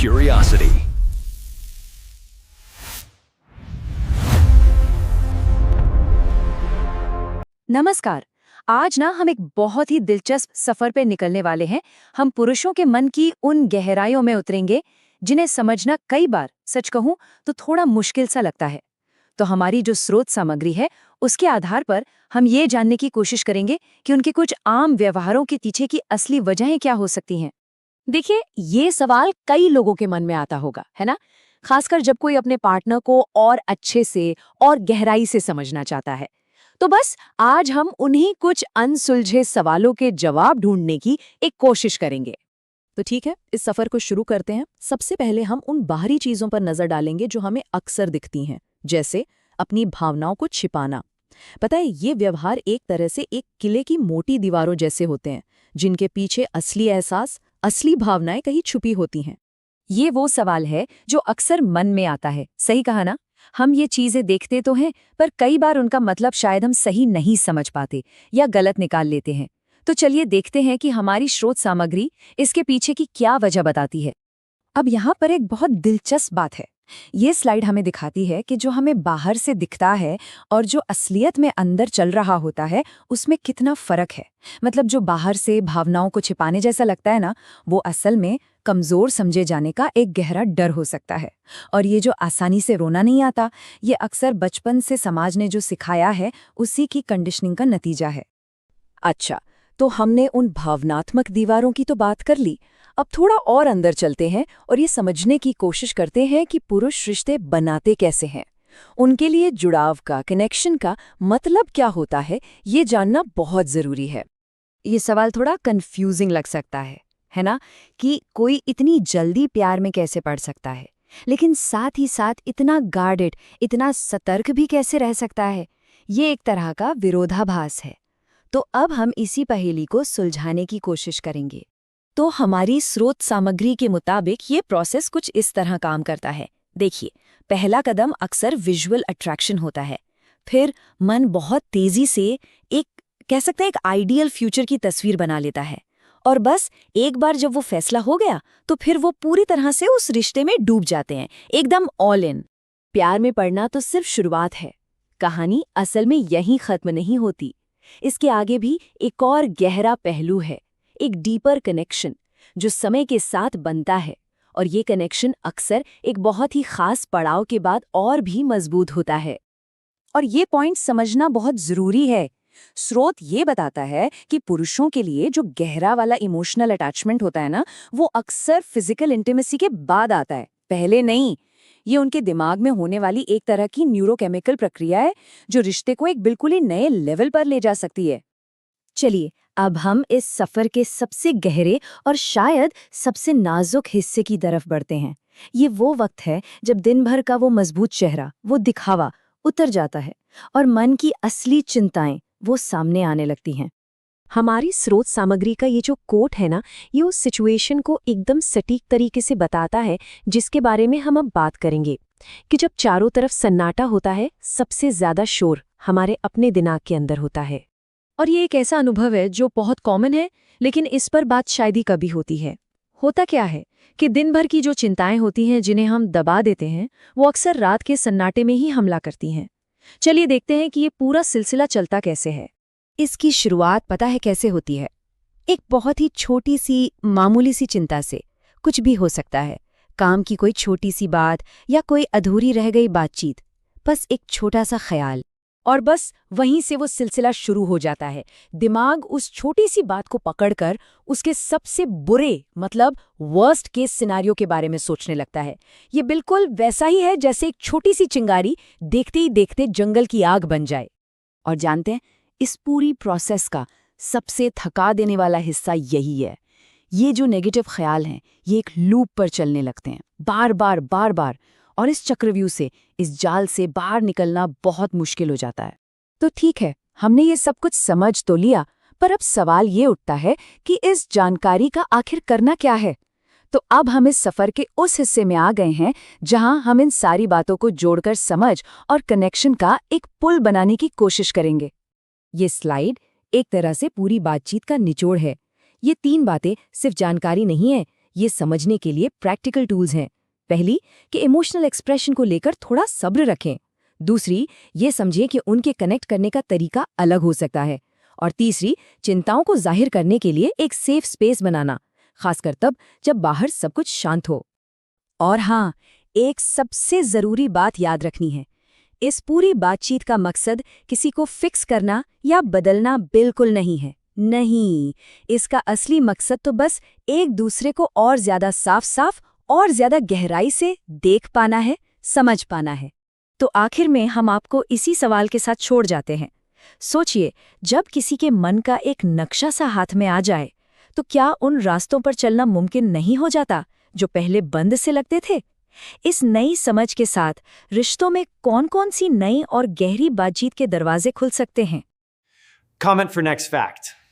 curiosity. नमस्कार। आज ना हम एक बहुत ही दिलचस्प सफर पे निकलने वाले हैं। हम पुरुषों के मन की उन गहराइयों में उतरेंगे जिन्हें समझना कई बार, सच कहूं तो थोड़ा मुश्किल सा लगता है। तो हमारी जो स्रोत सामग्री है उसके आधार पर हम ये जानने की कोशिश करेंगे कि उनके कुछ आम व्यवहारों के पीछे की असली वजहें क्या हो सकती हैं। देखिए, ये सवाल कई लोगों के मन में आता होगा, है ना? खासकर जब कोई अपने पार्टनर को और अच्छे से और गहराई से समझना चाहता है। तो बस आज हम उन्हीं कुछ अनसुलझे सवालों के जवाब ढूंढने की एक कोशिश करेंगे। तो ठीक है, इस सफर को शुरू करते हैं। सबसे पहले हम उन बाहरी चीजों पर नजर डालेंगे जो हमें अक्सर दिखती हैं, जैसे अपनी भावनाओं को छिपाना। पता है, ये व्यवहार एक तरह से एक किले की मोटी दीवारों जैसे होते हैं, जिनके पीछे असली एहसास, असली भावनाएं कहीं छुपी होती हैं। ये वो सवाल है जो अक्सर मन में आता है, सही कहा ना? हम ये चीजें देखते तो हैं, पर कई बार उनका मतलब शायद हम सही नहीं समझ पाते या गलत निकाल लेते हैं। तो चलिए देखते हैं कि हमारी स्रोत सामग्री इसके पीछे की क्या वजह बताती है। अब यहाँ पर एक बहुत दिलचस्प बात है। ये स्लाइड हमें दिखाती है कि जो हमें बाहर से दिखता है और जो असलियत में अंदर चल रहा होता है, उसमें कितना फर्क है। मतलब जो बाहर से भावनाओं को छिपाने जैसा लगता है ना, वो असल में कमजोर समझे जाने का एक गहरा डर हो सकता है। और ये जो आसानी से रोना नहीं आता, ये अक्सर बचपन से समाज ने जो सिखाया है उसी की कंडीशनिंग का नतीजा है। अच्छा, तो हमने उन भावनात्मक दीवारों की तो बात कर ली। अब थोड़ा और अंदर चलते हैं और ये समझने की कोशिश करते हैं कि पुरुष रिश्ते बनाते कैसे हैं। उनके लिए जुड़ाव का, कनेक्शन का मतलब क्या होता है, ये जानना बहुत जरूरी है। ये सवाल थोड़ा कंफ्यूजिंग लग सकता है ना? कि कोई इतनी जल्दी प्यार में कैसे पड़ सकता है, लेकिन साथ ही साथ इतना गार्डेड, इतना सतर्क भी कैसे रह सकता है? ये एक तरह का विरोधाभास है। तो अब हम इसी पहेली को सुलझाने की कोशिश करेंगे। तो हमारी स्रोत सामग्री के मुताबिक ये प्रोसेस कुछ इस तरह काम करता है। देखिए, पहला कदम अक्सर विजुअल अट्रैक्शन होता है। फिर मन बहुत तेजी से एक, कह सकते हैं, एक आइडियल फ्यूचर की तस्वीर बना लेता है। और बस एक बार जब वो फैसला हो गया तो फिर वो पूरी तरह से उस रिश्ते में डूब जाते हैं, एकदम ऑल इन। प्यार में पड़ना तो सिर्फ शुरुआत है। कहानी असल में यहीं खत्म नहीं होती। इसके आगे भी एक और गहरा पहलू है, एक डीपर कनेक्शन जो समय के साथ बनता है। और ये कनेक्शन अक्सर एक बहुत ही खास पड़ाव के बाद और भी मजबूत होता है। और ये पॉइंट समझना बहुत जरूरी है। स्रोत ये बताता है कि पुरुषों के लिए जो गहरा वाला इमोशनल अटैचमेंट होता है ना, वो अक्सर फिजिकल इंटीमेसी के बाद आता है, पहले नहीं। ये उनके दिमाग में होने वाली एक तरह की न्यूरोकेमिकल प्रक्रिया है जो रिश्ते को एक बिल्कुल ही नए लेवल पर ले जा सकती है। चलिए, अब हम इस सफर के सबसे गहरे और शायद सबसे नाजुक हिस्से की तरफ बढ़ते हैं। ये वो वक्त है जब दिन भर का वो मजबूत चेहरा, वो दिखावा उतर जाता है और मन की असली चिंताएं वो सामने आने लगती हैं। हमारी स्रोत सामग्री का ये जो कोट है ना, ये उस सिचुएशन को एकदम सटीक तरीके से बताता है जिसके बारे में हम अब बात करेंगे। कि जब चारों तरफ सन्नाटा होता है, सबसे ज्यादा शोर हमारे अपने दिमाग के अंदर होता है। और ये एक ऐसा अनुभव है जो बहुत कॉमन है, लेकिन इस पर बात शायद ही कभी होती है। होता क्या है कि दिन भर की जो चिंताएं होती हैं जिन्हें हम दबा देते हैं, वो अक्सर रात के सन्नाटे में ही हमला करती हैं। चलिए देखते हैं कि ये पूरा सिलसिला चलता कैसे है। इसकी शुरुआत पता है कैसे होती है? एक बहुत ही छोटी सी, मामूली सी चिंता से। कुछ भी हो सकता है, काम की कोई छोटी सी बात या कोई अधूरी रह गई बातचीत, बस एक छोटा सा ख्याल, और बस वहीं से वो सिलसिला शुरू हो जाता है। दिमाग उस छोटी सी बात को पकड़कर उसके सबसे बुरे, मतलब वर्स्ट केस सिनारियो के बारे में सोचने लगता है। ये बिल्कुल वैसा ही है जैसे एक छोटी सी चिंगारी देखते ही देखते जंगल की आग बन जाए। और जानते हैं, इस पूरी प्रोसेस का सबसे थका देने वाला हिस्सा यही है। ये जो नेगेटिव ख्याल हैं, ये एक लूप पर चलने लगते हैं, बार बार बार बार। और इस चक्रव्यूह से, इस जाल से बाहर निकलना बहुत मुश्किल हो जाता है। तो ठीक है, हमने ये सब कुछ समझ तो लिया, पर अब सवाल ये उठता है कि इस जानकारी का आखिर करना क्या है। तो अब हम इस सफर के उस हिस्से में आ गए हैं जहां हम इन सारी बातों को जोड़कर समझ और कनेक्शन का एक पुल बनाने की कोशिश करेंगे। ये स्लाइड एक तरह से पूरी बातचीत का निचोड़ है। ये 3 बातें सिर्फ जानकारी नहीं है, ये समझने के लिए प्रैक्टिकल टूल्स हैं। पहली कि इमोशनल एक्सप्रेशन को लेकर थोड़ा सब्र रखें। दूसरी, ये समझें कि उनके कनेक्ट करने का तरीका अलग हो सकता है। और तीसरी, चिंताओं को जाहिर करने के लिए एक सेफ स्पेस बनाना, खासकर तब जब बाहर सब कुछ शांत हो। और हाँ, एक सबसे ज़रूरी बात याद रखनी है, इस पूरी बातचीत का मकसद किसी को फिक्स करना या बदलना बिल्कुल नहीं है। नहीं, इसका असली मकसद तो बस एक दूसरे को और ज़्यादा साफ-साफ और ज़्यादा गहराई से देख पाना है, समझ पाना है। तो आखिर में हम आपको इसी सवाल के साथ छोड़ जाते हैं। सोचिए, जब किसी के मन का एक नक्शा सा हाथ में आ जाए, तो क्या उन रास्तों पर चलना मुमकिन नहीं हो जाता जो पहले बंद से लगते थे? इस नई समझ के साथ रिश्तों में कौन-कौन सी नई और गहरी बातचीत के दरवाजे खुल सकते हैं? Comment for next fact.